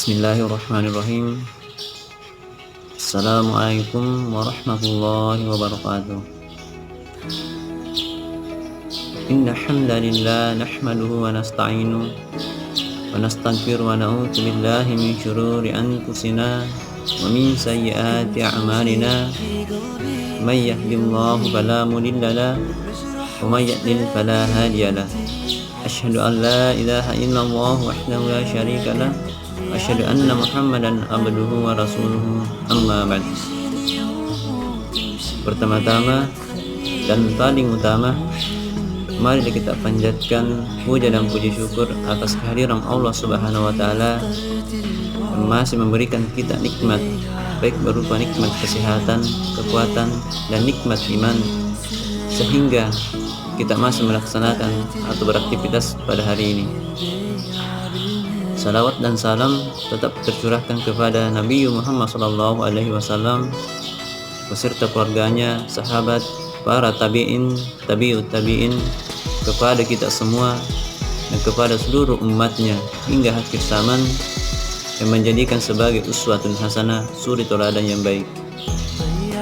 Bismillahirrahmanirrahim. Assalamualaikum warahmatullahi wabarakatuh. Inna hamdalillah nahmaduhu wa nasta'inu wa nastaghfiru wa na'udzu billahi min syururi anfusina wa min sayyiati a'malina. May yahdihillahu fala mudilla lahu wa may yudlil fala hadiya lahu. Asyhadu an la ilaha illallah wahdahu la syarika lahu wa asyhadu anna Muhammadan abduhu wa rasuluhu, amma ba'd. Pertama-tama dan paling utama, mari kita panjatkan puja dan puji syukur atas kehadiran Allah Subhanahu wa taala yang masih memberikan kita nikmat, baik berupa nikmat kesehatan, kekuatan, dan nikmat iman, sehingga kita masih melaksanakan atau beraktivitas pada hari ini. Salawat dan salam tetap tercurahkan kepada Nabi Muhammad SAW beserta keluarganya, sahabat, para tabi'in, tabi'ut tabi'in, kepada kita semua dan kepada seluruh umatnya hingga akhir zaman, yang menjadikan sebagai uswatun hasanah, suri teladan yang baik.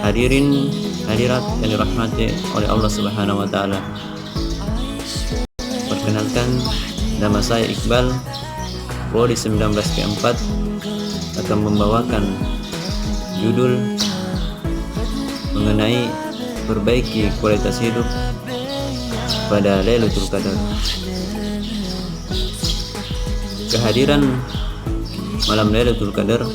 Hadirin hadirat yang dirahmati oleh Allah Subhanahu wa taala. Perkenalkan, nama saya Iqbal, Prodi 19 keempat, akan membawakan judul mengenai perbaiki kualitas hidup pada Lailatul Qadar. Kehadiran malam Lailatul Qadar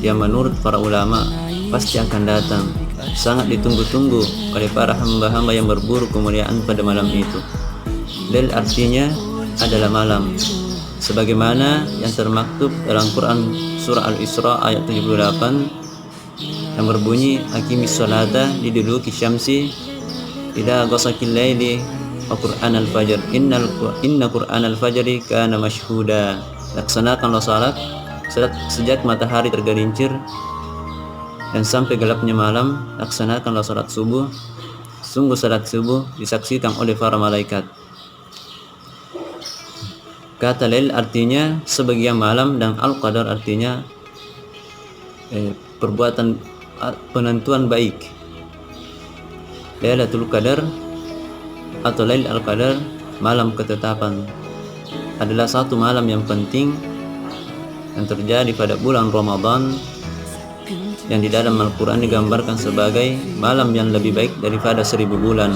yang menurut para ulama pasti akan datang, sangat ditunggu-tunggu oleh para hamba-hamba yang berburu kemuliaan pada malam itu. Lail artinya adalah malam, sebagaimana yang termaktub dalam Quran surah Al-Isra ayat 78 yang berbunyi, aqimis sholata liduluki syamsi ila ghasaqil laili wa qur'anal fajr inna qur'anal fajri kana mashhuda. Laksanakanlah salat sejak matahari tergelincir dan sampai gelapnya malam. Laksanakanlah salat subuh, sungguh salat subuh disaksikan oleh para malaikat. Kata lail artinya sebagian malam dan al-qadar artinya perbuatan penentuan baik. Lailatul Qadar atau Lail al-Qadar, malam ketetapan, adalah satu malam yang penting yang terjadi pada bulan Ramadan, yang di dalam Al-Quran digambarkan sebagai malam yang lebih baik daripada 1000 bulan,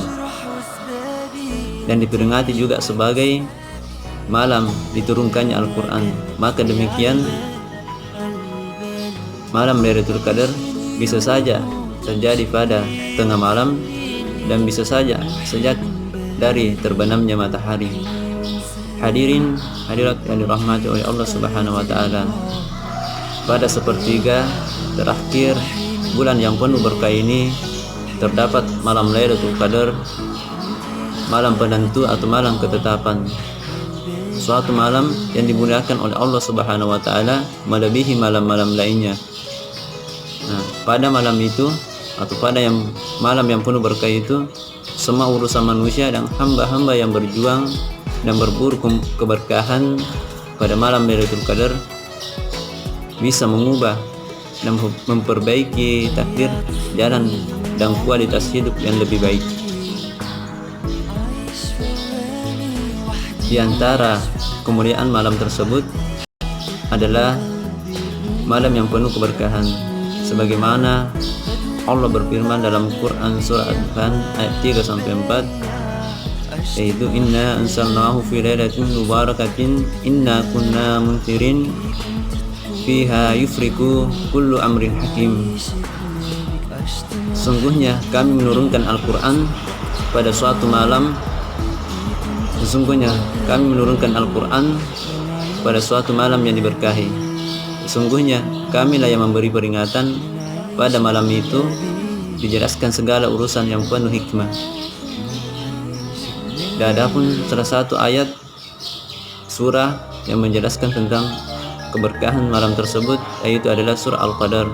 dan diperingati juga sebagai malam diturunkannya Al-Quran. Maka demikian, malam Lailatul Qadar bisa saja terjadi pada tengah malam dan bisa saja sejak dari terbenamnya matahari. Hadirin hadirat yang dirahmati oleh Allah Subhanahu wa taala, pada sepertiga terakhir bulan yang penuh berkah ini terdapat malam Lailatul Qadar, malam penentu atau malam ketetapan, suatu malam yang dimuliakan oleh Allah Subhanahu wa taala melebihi malam-malam lainnya. Nah, pada malam itu atau pada malam yang penuh berkah itu, semua urusan manusia dan hamba-hamba yang berjuang dan berburu keberkahan pada malam Lailatul Qadar bisa mengubah dan memperbaiki takdir, jalan dan kualitas hidup yang lebih baik. Di antara kemuliaan malam tersebut adalah malam yang penuh keberkahan, sebagaimana Allah berfirman dalam Quran surah Al-Dukhan ayat 3-4, yaitu inna anzalnahu fi lailatin mubarakatin inna kunna munzirin fiha yufriku kullu amrin hakim. Sesungguhnya kami menurunkan Al-Quran pada suatu malam yang diberkahi. Sesungguhnya kamilah yang memberi peringatan pada malam itu, dijelaskan segala urusan yang penuh hikmah. Dan adapun salah satu ayat surah yang menjelaskan tentang keberkahan malam tersebut, yaitu adalah surah Al-Qadar,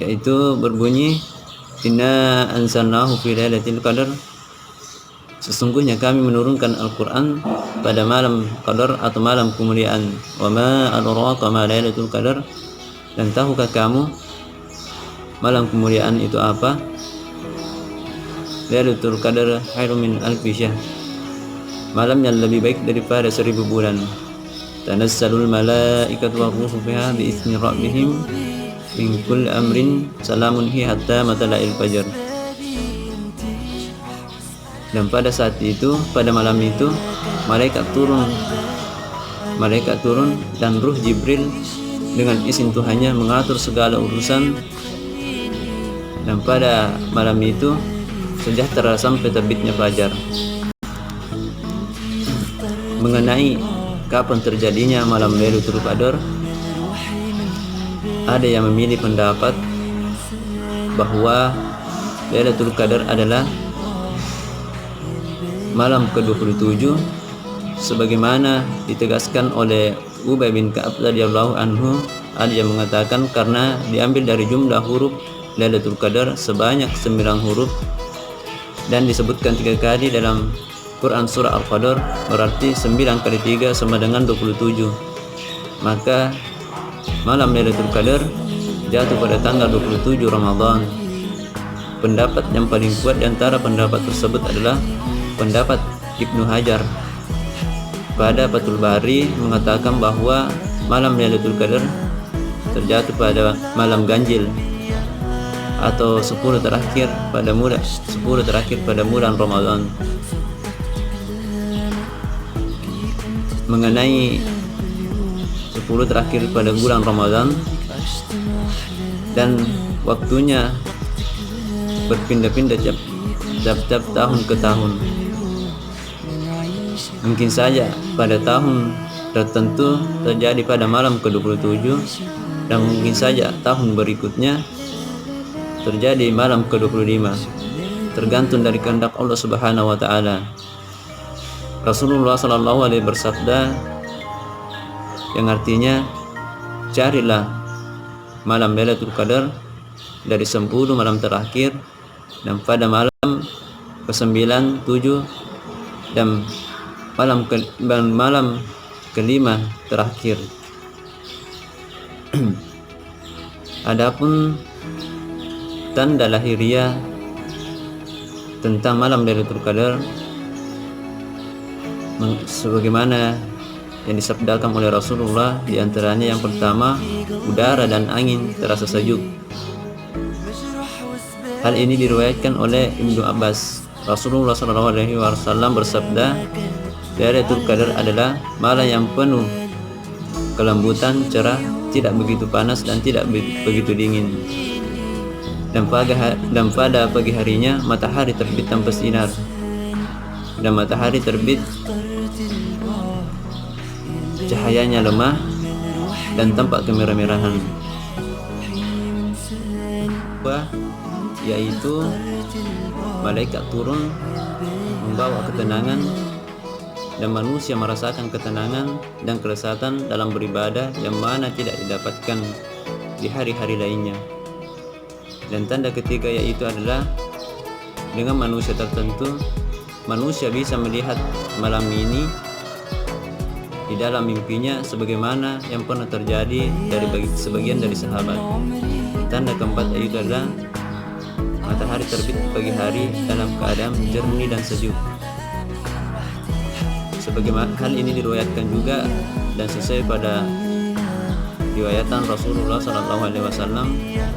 yaitu berbunyi inna anzalnahu fi lailatul qadar, Sesungguhnya kami menurunkan Al-Quran pada malam Qadar atau malam kemuliaan. Wa ma adraka ma lailatul qadar, dan tahukah kamu malam kemuliaan itu apa? Lailatul Qadar khairun min alfi syahr, malam yang lebih baik daripada 1000 bulan. Tanazzalul malaikatu war-ruhu fiha bi'izni rabbihim min kulli amrin salamun hiya hatta matla'il fajr. Dan pada saat itu, pada malam itu, malaikat turun dan ruh Jibril dengan izin Tuhannya mengatur segala urusan. Dan pada malam itu sejahtera sampai terbitnya fajar. Mengenai kapan terjadinya malam Lailatul Qadar, ada yang memilih pendapat bahwa Lailatul Qadar adalah malam ke-27 sebagaimana ditegaskan oleh Ubay bin Ka'ab radhiyallahu anhu. Ada yang mengatakan karena diambil dari jumlah huruf Lailatul Qadar sebanyak 9 huruf dan disebutkan 3 kali dalam Quran surah Al-Qadar, berarti 9 kali 3 sama dengan 27. Maka malam Lailatul Qadar jatuh pada tanggal 27 Ramadan. Pendapat yang paling kuat di antara pendapat tersebut adalah pendapat Ibnu Hajar pada Fathul Bari, mengatakan bahwa malam Lailatul Qadar terjatuh pada malam ganjil atau 10 terakhir pada bulan Ramadan. Mengenai 10 terakhir pada bulan Ramadan dan waktunya berpindah-pindah tiap tahun ke tahun. Mungkin saja pada tahun tertentu terjadi pada malam ke-27 dan mungkin saja tahun berikutnya terjadi malam ke-25, tergantung dari kehendak Allah Subhanahu wa taala. Rasulullah sallallahu alaihi bersabda yang artinya, carilah malam Lailatul Qadar dari 10 malam terakhir dan pada malam ke-9, 7 dan malam ke-5 terakhir. Adapun tanda lahiriah tentang malam Lailatul Qadar sebagaimana yang disabdakan oleh Rasulullah, di antaranya yang pertama, udara dan angin terasa sejuk. Hal ini diriwayatkan oleh Ibnu Abbas. Rasulullah SAW bersabda, Lailatul Qadar adalah malam yang penuh kelembutan, cerah, tidak begitu panas dan tidak begitu dingin. Dan pada pagi harinya matahari terbit tanpa sinar, dan matahari terbit cahayanya lemah dan tampak kemerah-merahan, yaitu malaikat turun membawa ketenangan dan manusia merasakan ketenangan dan kelezatan dalam beribadah yang mana tidak didapatkan di hari-hari lainnya. Dan tanda ketiga yaitu adalah dengan manusia tertentu, manusia bisa melihat malam ini di dalam mimpinya sebagaimana yang pernah terjadi dari sebagian dari sahabat. Tanda keempat yaitu adalah matahari terbit pagi hari dalam keadaan jernih dan sejuk. Sebagaimana hal ini diriwayatkan juga dan sesuai pada riwayatan Rasulullah SAW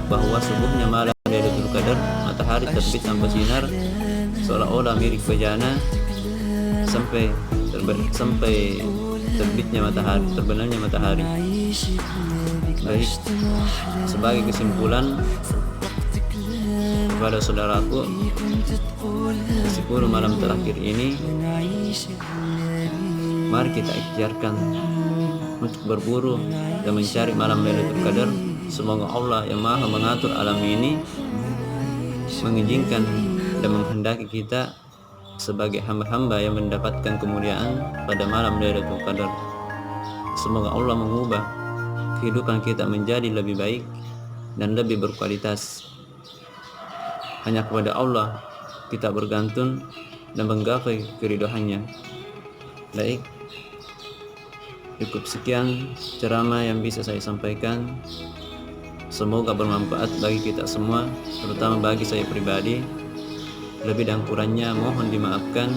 bahwa subuhnya malam Lailatul Qadar matahari terbit tanpa sinar seolah-olah mirip bejana sampai terbitnya matahari, terbenamnya matahari. Baik, sebagai kesimpulan kepada saudaraku, 10 malam terakhir ini mari kita ikhtiarkan untuk berburu dan mencari malam Lailatul Qadar. Semoga Allah yang Maha mengatur alam ini mengizinkan dan menghendaki kita sebagai hamba-hamba yang mendapatkan kemuliaan pada malam Lailatul Qadar. Semoga Allah mengubah kehidupan kita menjadi lebih baik dan lebih berkualitas. Hanya kepada Allah kita bergantung dan menggapai keridhaannya. Baik, cukup sekian ceramah yang bisa saya sampaikan. Semoga bermanfaat bagi kita semua, terutama bagi saya pribadi. Lebih dan kurangnya mohon dimaafkan.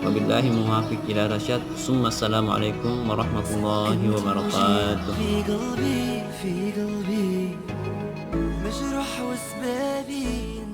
Wabillahi muwaffiq ila rasyad. Assalamualaikum warahmatullahi wabarakatuh. في قلبي مجروح وسبابي